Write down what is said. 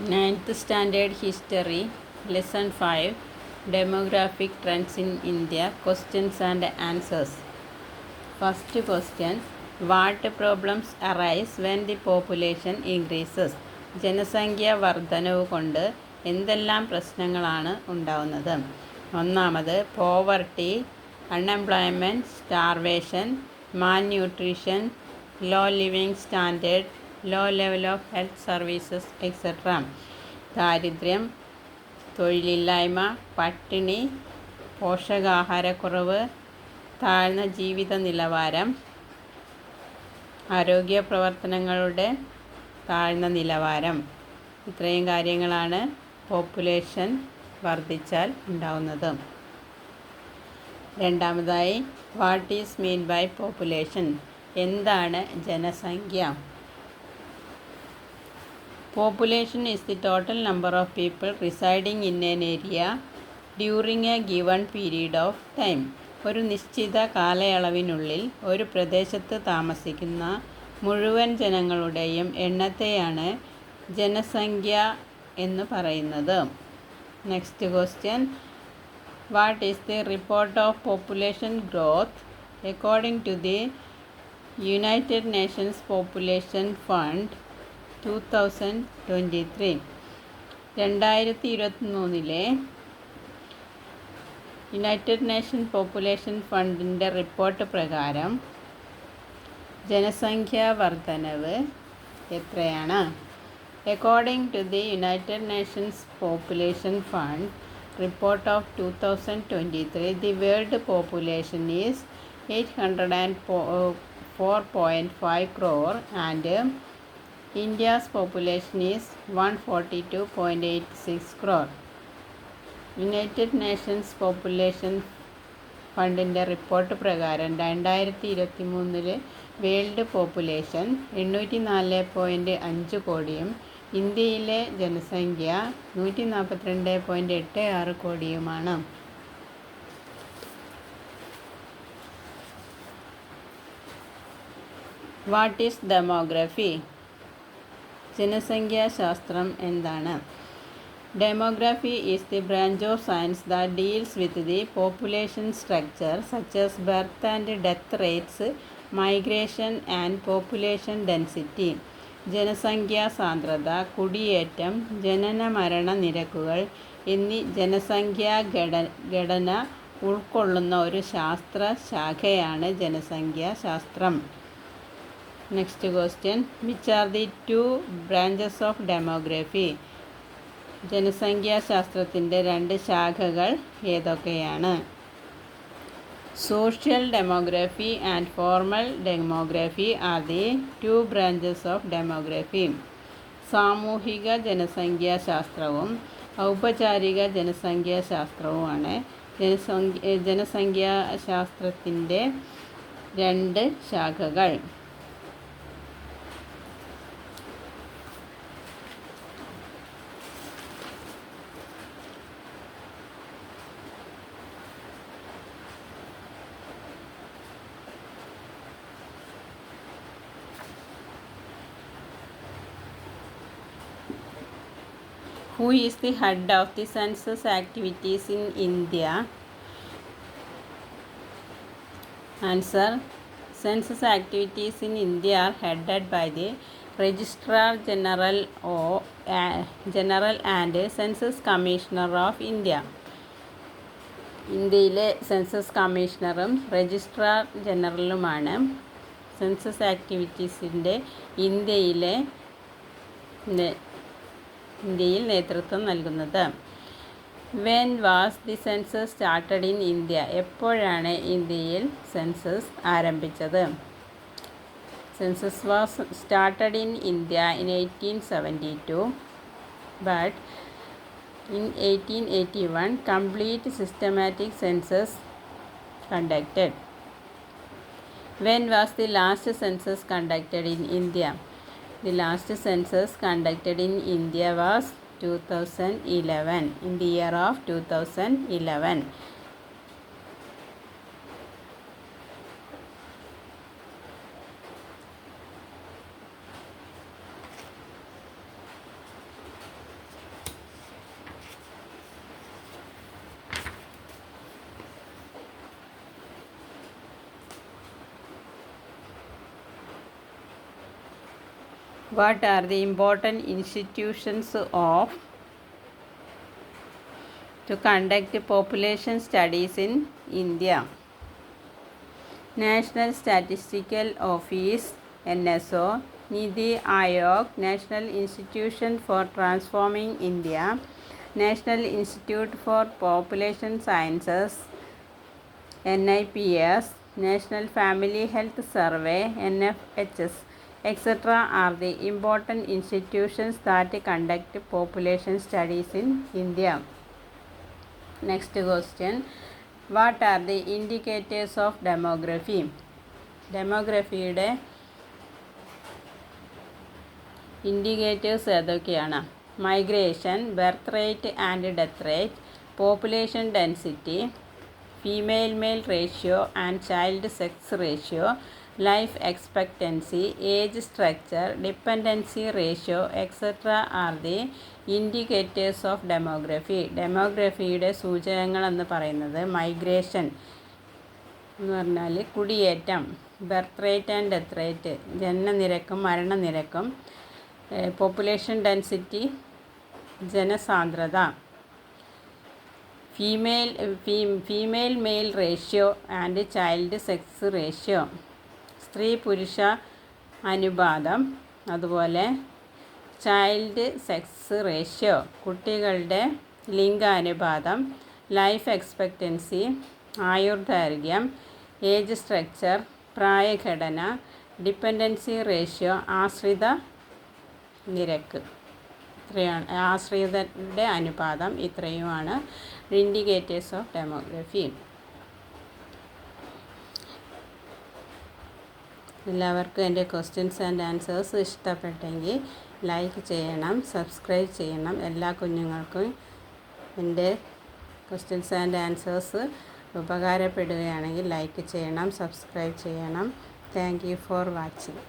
Ninth Standard History, Lesson 5, Demographic Trends in India, Questions and Answers. First question, what problems arise when the population increases? ജനസംഖ്യ വർധനവ് കൊണ്ട് എന്തെല്ലാം പ്രശ്നങ്ങളാണ് ഉണ്ടാവുന്നത്? ഒന്നാമത് poverty, unemployment, starvation, malnutrition, low living standard, low level of health services etcetera. ദാരിദ്ര്യം, തൊഴിലില്ലായ്മ, പട്ടിണി, പോഷകാഹാരക്കുറവ്, താഴ്ന്ന ജീവിത നിലവാരം, ആരോഗ്യ പ്രവർത്തനങ്ങളുടെ താഴ്ന്ന നിലവാരം. ഇത്രയും കാര്യങ്ങളാണ് പോപ്പുലേഷൻ വർദ്ധിച്ചാൽ ഉണ്ടാവുന്നത്. രണ്ടാമതായി, what is mean by population? എന്താണ് ജനസംഖ്യ? Population is the total number of people residing in an area during a given period of time. ഒരു നിശ്ചിത കാലയളവിനുള്ളിൽ ഒരു പ്രദേശത്ത് താമസിക്കുന്ന മുഴുവൻ ജനങ്ങളുടെയും എണ്ണത്തെയാണ് ജനസംഖ്യ എന്ന് പറയുന്നത്. Next question, what is the report of population growth according to the United Nations population fund 2023? 2023 United Nation population ഫണ്ടിൻ്റെ റിപ്പോർട്ട് പ്രകാരം ജനസംഖ്യാ വർധനവ് എത്രയാണ്? According to the United Nations population fund report of 2023, the world population is 804.5 crore and India's population is 142.86 crore. United Nations population ഫണ്ടിൻ്റെ report പ്രകാരം 2023 world population 804.5 കോടിയും ഇന്ത്യയിലെ ജനസംഖ്യ 142.86 കോടിയുമാണ്. What is demography? ജനസംഖ്യാശാസ്ത്രം എന്താണ്? Demography is the branch of science that deals with the population structure such as birth and death rates, migration and population density. ജനസംഖ്യാ സാന്ദ്രത, കുടിയേറ്റം, ജനന മരണ നിരക്കുകൾ എന്നീ ജനസംഖ്യാ ഘടന ഉൾക്കൊള്ളുന്ന ഒരു ശാസ്ത്ര ശാഖയാണ് ജനസംഖ്യാശാസ്ത്രം. Next question, which are the 2 branches of demography? ജനസംഖ്യാശാസ്ത്രത്തിൻ്റെ 2 ശാഖകൾ ഏതൊക്കെയാണ്? Social demography and formal demography are the 2 branches of demography. സാമൂഹിക ജനസംഖ്യാശാസ്ത്രവും ഔപചാരിക ജനസംഖ്യാശാസ്ത്രവുമാണ് ജനസംഖ്യാശാസ്ത്രത്തിൻ്റെ 2 ശാഖകൾ. Who is the head of the census activities in India? Answer, census activities in India are headed by the Registrar General and Census Commissioner of India. ഇന്ത്യയിലെ census കമ്മീഷണറും registrar ജനറലുമാണ് census ആക്ടിവിറ്റീസിൻ്റെ ഇന്ത്യയിൽ നേതൃത്വം നൽകുന്നത്. When was the census started in India? എപ്പോഴാണ് ഇന്ത്യയിൽ census ആരംഭിച്ചത്? Census was started in India in 1872, but in 1881 complete systematic census conducted. When was the last census conducted in India? The last census conducted in India was 2011, in the year of 2011. What are the important institutions to conduct population studies in India? National Statistical Office (NSO), Niti Aayog, National Institution for Transforming India, National Institute for Population Sciences (NIPS), National Family Health Survey (NFHS), etc. are the important institutions that conduct population studies in India. Next question. What are the indicators of demography? ഡെമോഗ്രഫിയുടെ indicators ഏതൊക്കെയാണ്? Migration, birth rate and death rate, population density, female male ratio and child sex ratio, life expectancy, age structure, dependency ratio etcetera are the indicators of demography. ഡെമോഗ്രഫിയുടെ സൂചകങ്ങളെന്ന് പറയുന്നത് migration എന്ന് പറഞ്ഞാൽ കുടിയേറ്റം, birth rate and death rate ജനനനിരക്കും മരണനിരക്കും, population density ജനസാന്ദ്രത, female male ratio and child sex ratio സ്ത്രീ പുരുഷ അനുപാതം, അതുപോലെ ചൈൽഡ് സെക്സ് റേഷ്യോ കുട്ടികളുടെ ലിംഗാനുപാതം, life expectancy ആയുർദൈർഘ്യം, age structure പ്രായഘടന, dependency ratio ആശ്രിത നിരക്ക്, ഇത്രയാണ് ആശ്രിതരുടെ അനുപാതം. ഇത്രയുമാണ് ഇൻഡിക്കേറ്റേഴ്സ് ഓഫ് ഡെമോഗ്രഫി. എല്ലാവർക്കും എൻ്റെ ക്വസ്റ്റ്യൻസ് ആൻഡ് ആൻസേഴ്സ് ഇഷ്ടപ്പെട്ടെങ്കിൽ ലൈക്ക് ചെയ്യണം, സബ്സ്ക്രൈബ് ചെയ്യണം. എല്ലാ കുഞ്ഞുങ്ങൾക്കും എൻ്റെ ക്വസ്റ്റ്യൻസ് ആൻഡ് ആൻസേഴ്സ് ഉപകാരപ്പെടുകയാണെങ്കിൽ ലൈക്ക് ചെയ്യണം, സബ്സ്ക്രൈബ് ചെയ്യണം. Thank you for watching.